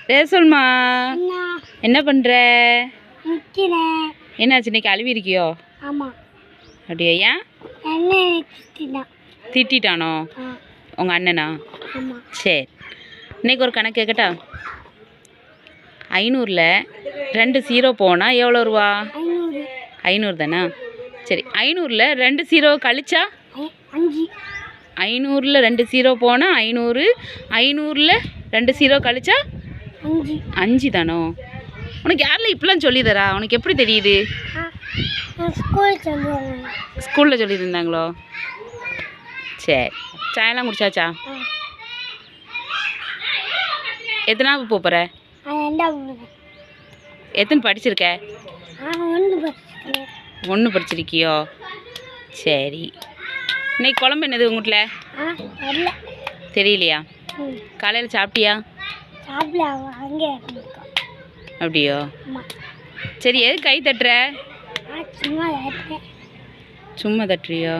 ரேசல்மா என்ன பண்ணுற? நிற்கிறேன். என்னாச்சு, இன்னைக்கு அழுவி இருக்கியோ? ஆமாம். அப்படியா? ஏன்? என்ன திட்டானோ உங்கள் அண்ணனா? ஆமாம். சரி, இன்னைக்கு ஒரு கணக்கு கேட்கட்டா? 500ல் 2 0 போனால் எவ்வளோ ரூபா? 500. 500 தானே? சரி, 500ல் 2 0 கழிச்சா? 5. 500ல் 2 0 போனால் 500. 500ல் 2 0 கழிச்சா 5. 5 தானோ? உனக்கு யாரில் இப்படிலாம் சொல்லித்தரா? உனக்கு எப்படி தெரியுது? ஸ்கூலில் சொல்லி தந்தாங்களோ? சரி, சாயெல்லாம் குடிச்சாச்சா? எத்தனாவது போகிற? எத்தனை படிச்சிருக்க? 1 படிச்சிருக்கியோ? சரி, இன்னைக்கு குழம்பு என்னது உங்கள் வீட்டில்? தெரியலையா? காலையில் சாப்பிட்டியா? அப்படியோ? சரி, எது கை தட்டுற? சும்மா தட்டுறியோ?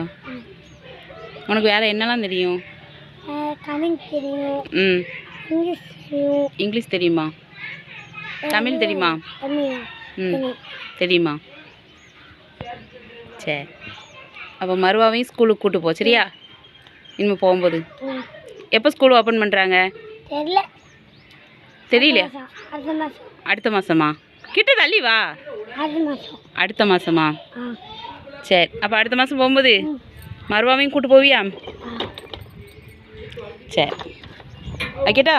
உனக்கு வேறு என்னலாம் தெரியும்? ம், இங்கிலீஷ் தெரியுமா? தமிழ் தெரியுமா? ம், தெரியுமா? சரி, அப்போ மறுவாவையும் ஸ்கூலுக்கு கூட்டு போ, சரியா? இனிமேல் போகும்போது எப்போ ஸ்கூல் ஓப்பன் பண்ணுறாங்க? தெரியலையா? அடுத்த மாதமா? கிட்ட தள்ளி வா. அடுத்த மாதமா? சரி, அப்போ அடுத்த மாதம் போகும்போது மறுவாவையும் கூட்டு போவியா? சரி, வைக்கட்டா?